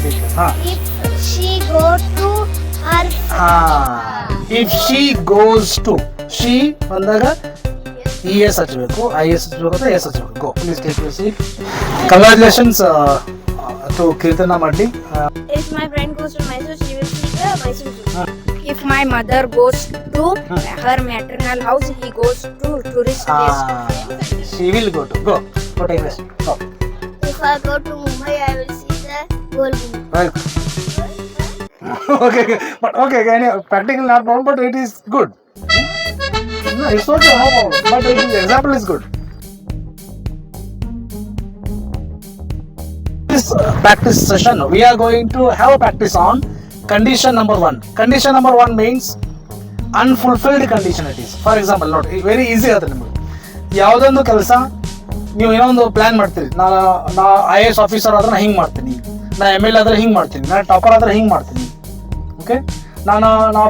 teachers. Huh. If she go to her If she goes to, she ಬಂದಾಗ ES ಹಚ್ಚಬೇಕು, IS ಹಚ್ಚಬೇಕು ಅಥವಾ S ಹಚ್ಚಬೇಕು. Go, please take your seat. Congratulations to Kirtana Madli. If my friend goes to Mysore, she will see the Mysore Zoo. If my mother goes to her maternal house, he goes to tourist place. She will go to. Go take this. Go. If I go to Mumbai, I will see the whole Mumbai. Very good. Okay, but okay, practical not problem, but it is good. No, it's okay, no problem. But the example is good. This practice session, we are going to have a practice on condition number 1. Condition number 1 means unfulfilled condition it is. For example, note, very easy ಆಗುತ್ತೆ ನಿಮಗೆ. ಯಾವುದೊಂದು ಕೆಲಸ ನೀವು ಏನೋ ಒಂದು plan ಮಾಡ್ತೀರಿ, ನಾ IAS officer ಆದ್ರೆ ನಾನು ಹಿಂಗೆ ಮಾಡ್ತೀನಿ, ನಾ ML ಆದ್ರೆ ಹಿಂಗೆ ಮಾಡ್ತೀನಿ, ನಾನು ಟಾಪರ್ ಆದ್ರೆ ಹಿಂಗೆ ಮಾಡ್ತೀನಿ. ಓಕೆ, ನಾನು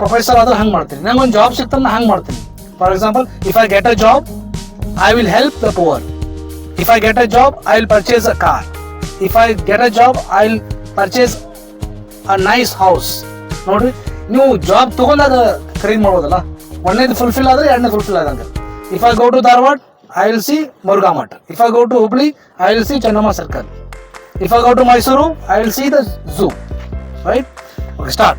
ಪ್ರೊಫೆಸರ್ ಆದ್ರೆ ಹಂಗೆ ಮಾಡ್ತೀನಿ, ನಂಗೆ ಒಂದು ಜಾಬ್ ಸಿಗ್ತದೆ ನಾನು ಹಂಗೆ ಮಾಡ್ತೀನಿ. For example, if I get a job I will help the poor. If I get a job I will purchase a car. If I get a job I will purchase a nice house. ನೋಡ್ರಿ, ನೀವು job ತಗೊಂಡಾಗ ಖರೀದಿ ಮಾಡ್ಬೋದಲ್ಲ. ಒಂದನೇದು fulfil ಆದ್ರೆ ಎರಡನೇ fulfil ಆದಂಗೆ. If I go to Dharwad I will see Muruga Math. If I go to Hubli, I will see Chennamma Circle. If I go to Mysuru, I will see the zoo. Right? Okay, start.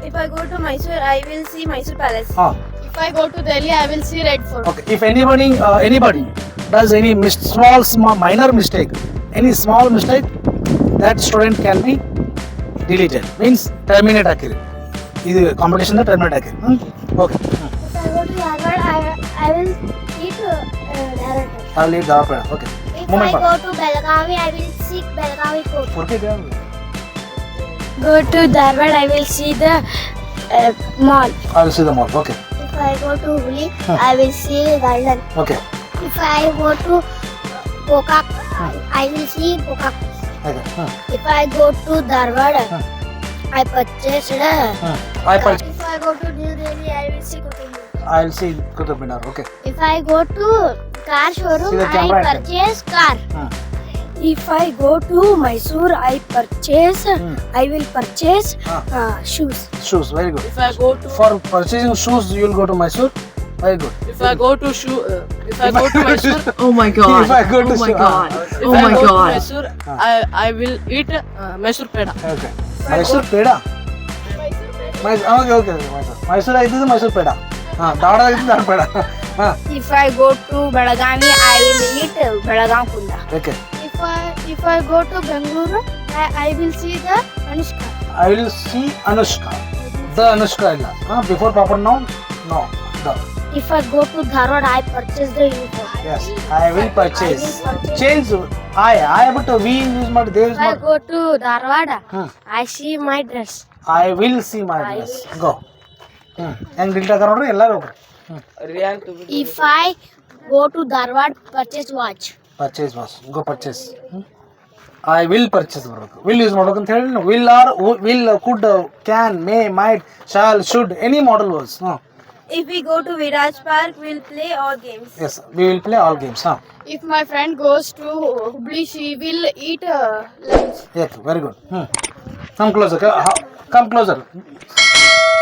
If I go to Mysore, I will see Mysore Palace. If I go to Delhi, I will see Red Fort. Okay. If anybody does any small minor mistake, any small mistake, that student can be deleted. Means terminate akiri. This competition terminate akiri. Okay. If I go to Dharwad, I will eat Dharwad. I will leave Dharwad. Okay. If Moment I go to Belagavi, I will see Belagavi Fort. Okay, there. Go to Dharwad, I will see the mall. I will see the mall. Okay. If I go to Hubli, I will see garden. Okay. If I go to Gokak, I will see Gokak. Okay. If I go to Dharwad, I purchased. If I go to New Delhi, I will see Qutub Minar. I will see Qutub Minar. Okay. If I go to car showroom, See the I camera item. purchase car. If I go to Mysore, I will purchase shoes. Shoes. Very good. If I go to For purchasing shoes, you will go to Mysore. Very good. if I go to Mysore, Oh my god. If I go to oh my Sri- god. if Oh I my go to god. Mysore, I will eat Mysore peda. Okay. Mysore peda. Okay. Mysore is Mysore peda. Dada is Dada peda. If I go to Belagavi, I will eat Belagav Kunda. Okay. If I go to Bengaluru, I will see the Anushka. I will see Anushka. The Anushka illa. Before proper noun? No. The. If I go to Dharwad, I purchase the uniform. Yes. I will purchase. I will purchase. Change. I but we use my they use If I my. go to Dharwad, Hmm. I see my dress. I will see my dress. Go. ಹೆಂಗ್ delete ಆಗ ನೋಡ್ರಿ ಎಲ್ಲರೂ ಹೋಗ್ರಿ. If I go to Dharwad, purchase watch. Purchase was go purchase. I will purchase ಬರಬೇಕು. Will use ಮಾಡ್ಬೇಕು ಅಂತ ಹೇಳಿ will or will could can may might shall should any modal words. If we go to Viraj Park, we'll play all games. Yes we will play all games. If my friend goes to Hubli, she will eat lunch. ಏಕ್ very good. Come closer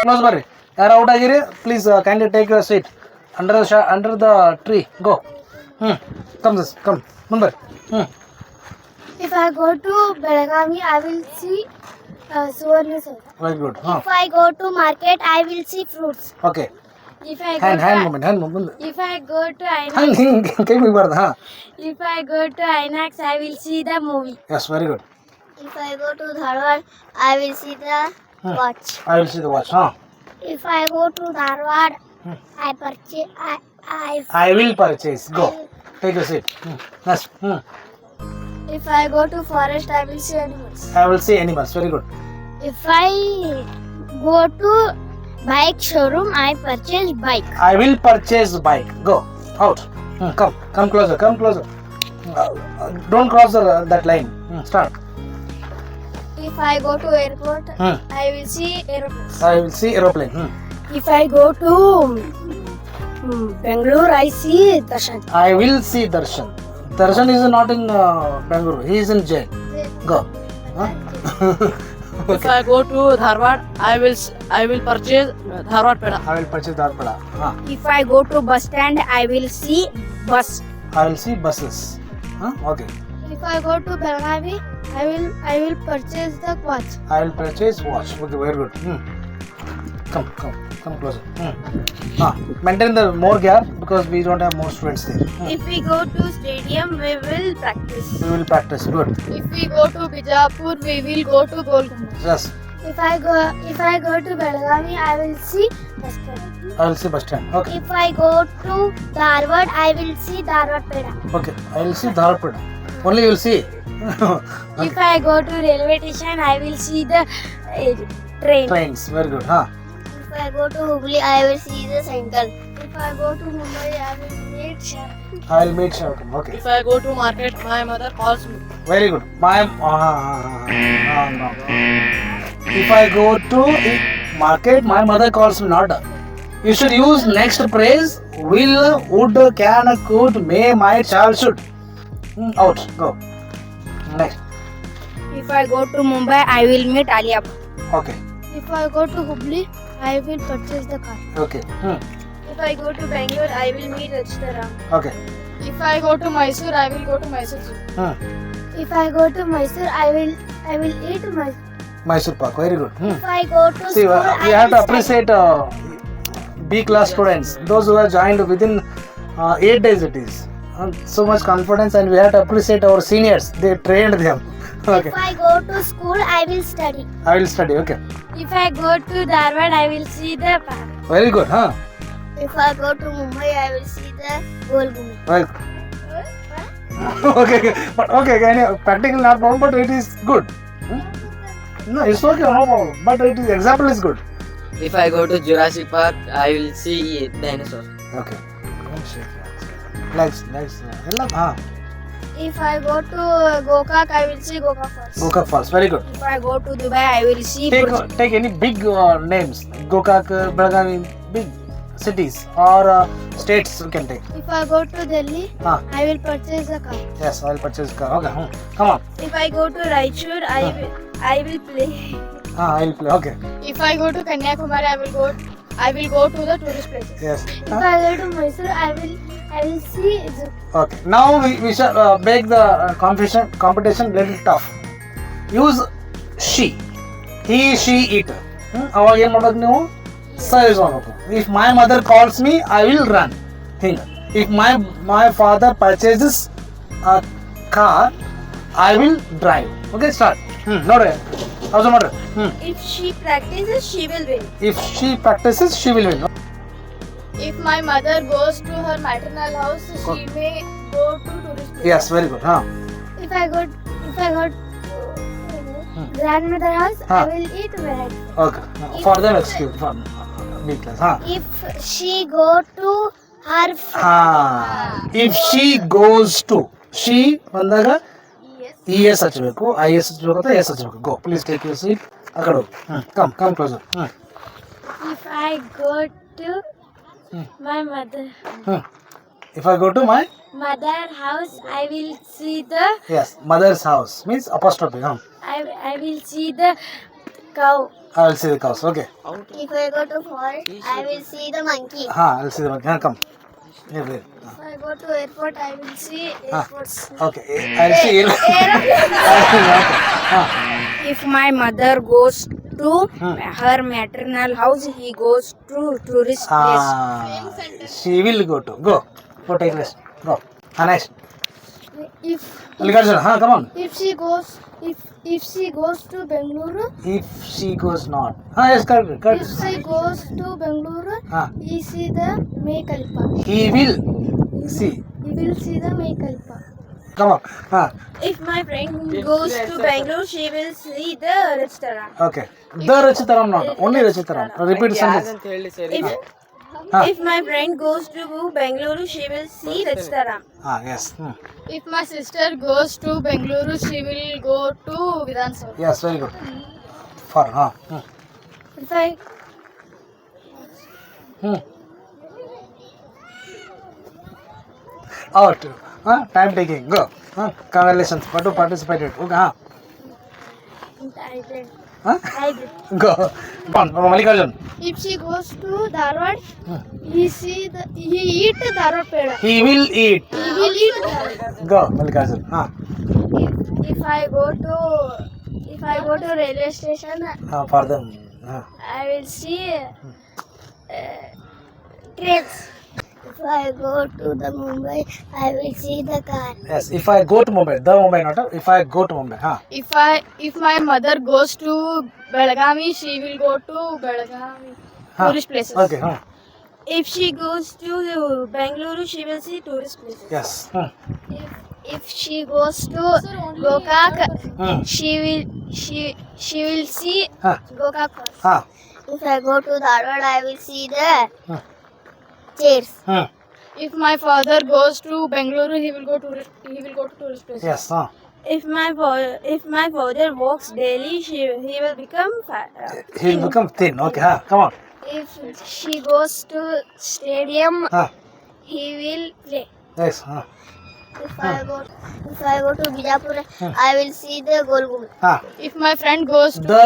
close ಬರ್ರಿ. ಯಾರು out ಆಗಿರಿ please kindly take your seat under the tree. Go. Come ಮುಂದೆ. If I go to Belagavi, I will see Suvarnasar. Very good. If I go to market, I will see fruits. Okay. If I go hand to moment ಮುಂದೆ. if I go to ಹಂಗೆ INAX, ಕೈ ಮುಗಿಬಾರ್ದು. if I go to INAX, I will see the movie. Yes very good. If I go to Dharwad, I will see the watch. I will see the watch. If I go to Dharwad, I purchase. I will purchase. Go. Take a seat. Yes. If I go to forest, I will see animals. I will see animals. Very good. If I go to bike showroom, I purchase bike. I will purchase bike. Go. Out. Come closer. Don't cross that line. Start. If I go to airport, I will see aeroplanes. I will see aeroplane. If I go to Bangalore, I see Darshan. I will see Darshan. Darshan is not in Bangalore. He is in jail. Go. If I go to Dharwad, I will purchase Dharwad peda. I will purchase Dharpada. If I go to bus stand, I will see bus. I will see buses. Okay. If I go to Belgavi, I will purchase the watch. I will purchase watch. Okay, very good. Come closer. Maintain the more gap because we don't have more students there. If we go to stadium, we will practice. We will practice. Good. If we go to Bijapur, we will go to Golconda. Yes. If I go to Belgavi, I will see bus stand. I will see bus stand. Okay. If I go to Dharwad, I will see Dharwad peda. Okay. I will see Dharpada. Only you will see. If I go to railway station, I will see the train. Trains. Very good. If I go to Hubli, I will see the cycle. If I go to Mumbai, I will meet Shah. I will meet Sharatham. Okay. If I go to market, my mother calls me. Very good. No. If I go to market, my mother calls me not. You should use next phrase. Will, would, can, could, may, might, shall, should. Out. Go. Next. If I go to Mumbai, I will meet Alia. Okay. If I go to Hubli, I will purchase the car. Okay. If I go to Bangalore, I will meet Rajtaram. Okay. If I go to Mysore, I will go to Mysore Zoo. If I go to Mysore, I will eat Mysore. Mysore Park. Very good. If I go to See, school, we have to appreciate B class students. Those who are joined within 8 days it is. So much confidence, and we have to appreciate our seniors. They trained them. Okay. If I go to school, I will study. I will study. Okay. If I go to Dharwad, I will see the park. Very good. If I go to Mumbai, I will see the Golconda. Well. Okay. But okay. Practical not problem, but it is good. No, it's okay. No problem. But it is example is good. If I go to Jurassic Park, I will see dinosaurs. Okay. Next. If I go to Gokak, I will see Gokak Falls. Gokak Falls. Very good. If I go to Dubai, I will see Take any big names. Gokak, Belgavi, big cities or states you can take. If I go to Delhi, I will purchase a car. Yes, I will purchase car. Okay. Come on. If I go to Raichur, I will play. I will play. Okay. If I go to Kanyakumari, I will go to the tourist places. Yes. If I go to Mysore, I will see zoo. Okay. Now we shall make the competition little tough. Use she. He, she, it. ಅವಾಗ ಏನು ಮಾಡ್ಬೇಕು ನೀವು size ಮಾಡಬೇಕು. If my mother calls me, I will run. Think. If my father purchases a car, I will drive. Okay, start. ನೋಡ್ರಿ ಹೌದು ನೋಡ್ರಿ. If she practices, she will win. If she practices, she will win. If my mother goes to her maternal house, she may go to tourist places. Yes, very good. If I go to grandmother house, I will eat variety. Okay. For them excuse for B class. If she go to her If she goes to, she ಬಂದಾಗ ES ಹಚ್ಚಬೇಕು, IS ಹಚ್ಚಬೇಕು ಅಥವಾ S ಹಚ್ಚಬೇಕು. Go. Please take your seat. ಆ ಕಡೆ ಹೋಗಿ. Come closer. If I go to my mother If I go to my house, I will see the mother's house means apostrophe. I will see the cow. I will see the cows. Okay. If I go to forest, I will see the monkey. I will see the monkey. Come. Here. If I go to airport, I will see airports. Okay. I will see. If my mother goes to her maternal house, he goes to tourist place. She will go to. Go take rest. Go. Next. If Come on. if she goes to Bengaluru, If she goes not. Yes, correct. if she goes to Bengaluru, he see the May Khalifa. He will see. He will see the May Khalifa. Come on. If my friend goes to Bangalore, she will see the restaurant. Okay. The Rachitaram not. Only Rachitaram. Repeat sentence. If my friend goes to Bangalore, she will see restaurant. Yes. If my sister goes to Bengaluru, she will go to Vidhan Sabha. Yes, very good. For If I out. Time taking. Go. Congratulations. What to participated. Okay. Thailand. Huh? Thailand. Go. Come on, Mallikarjun. If she goes to Dharwad, he eat Dharwad peda. He will eat. He will eat Dharwad. Go, Mallikarjun. If I go to railway station, For them. I will see trains. If I go to the Mumbai, I will see the car. Yes, if I go to Mumbai, the Mumbai, not if I go to Mumbai. If my mother goes to Belagavi, she will go to Belagavi tourist places. Okay. If she goes to Bangalore, she will see tourist places. Yes. If she goes to Gokak, Hmm. she will see Huh. Gokak first. Huh. If I go to Dharwad, I will see the Huh. chairs. Hmm. If my father goes to Bangalore, he will go to tourist places. Yes. If my father walks daily, he will become fat. He will become thin. Okay. Come on. If she goes to stadium, he will play. Yes. If I go to Bijapur, I will see the Golgumba. If my friend goes to The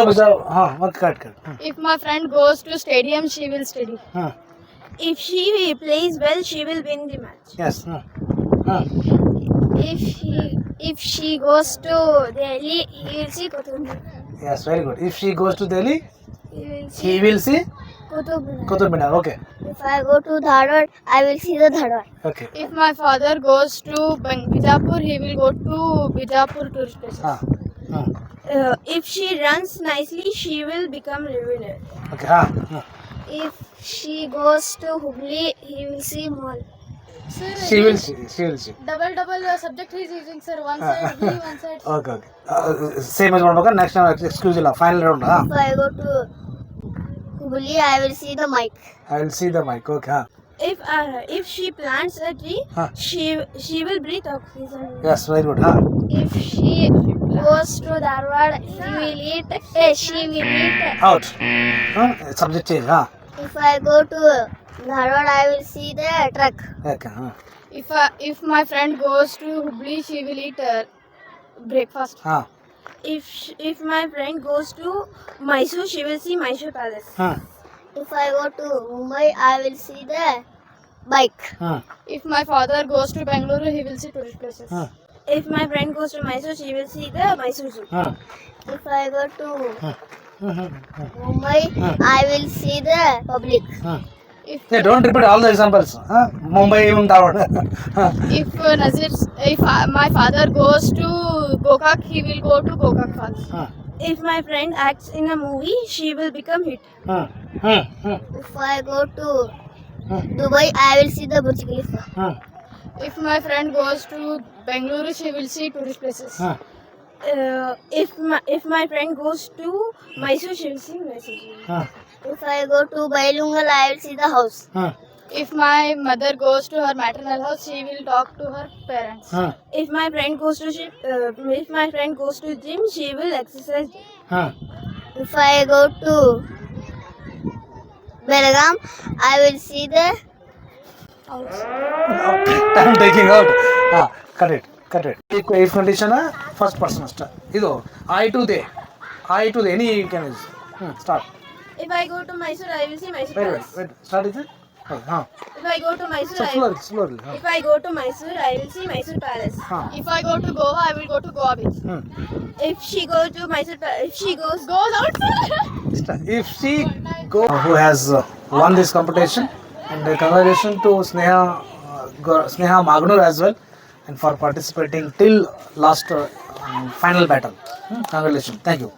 okay, cut. if my friend goes to stadium, she will study. If she plays well, she will win the match. Yes. If she goes to Delhi, he will see Qutub Minar. Yes, very good. If she goes to Delhi, He will see he will see Qutub Minar. Qutub Minar. Okay. If I go to Dharwad, I will see the Dharwad. Okay. If my father goes to Bijapur, he will go to Bijapur tourist places. If she runs nicely, she will become regular. Okay. If she goes to Hubli, he will see mall. She will see. Double subject he is using, sir. One side he, one side. Okay. Same as one. Okay. Next time, exclusive. Final round. If I go to Hubli, I will see the mic. I will see the mic. Okay. If she plants a tree, she will breathe oxygen. Yes, very good. If she goes to Dharwad, she will eat. Out. Subject change. If I go to Dharwad, I will see the truck. Okay. If my friend goes to Hubli, she will eat breakfast. If my friend goes to Mysore, she will see Mysore Palace. If I go to Mumbai, I will see the bike. If my father goes to Bangalore, he will see tourist places. If my friend goes to Mysore, she will see the Mysore Zoo. If I go to Mumbai, I will see the public. Yeah, don't repeat all the examples. Mumbai even Dharwad. If my father goes to Gokak, he will go to Gokak Falls. If my friend acts in a movie, she will become hit. If I go to Dubai, I will see the Burj Khalifa. If my friend goes to Bangalore, she will see tourist places. If my friend goes to Mysore, she will see Mysore. If I go to Bailungal, I will see the house. If my mother goes to her maternal house, she will talk to her parents. If my friend goes to gym, she will exercise. If I go to Belgaum, I will see the house. Time taking out. Cut it. If condition, first person. Ido. I to they. Any you can use. Start. If I go to Mysore, I will see Mysore Palace. Wait. Start it. If I go to Mysore, So slowly. if I go to Mysore, I will see Mysore Palace. If I go to Goa, I will go to Goa beach. If she goes to Mysore Palace, if she goes If she go, who has won this competition, and congratulations to Sneha Magnur as well, and for participating till last final battle. Congratulations. Thank you.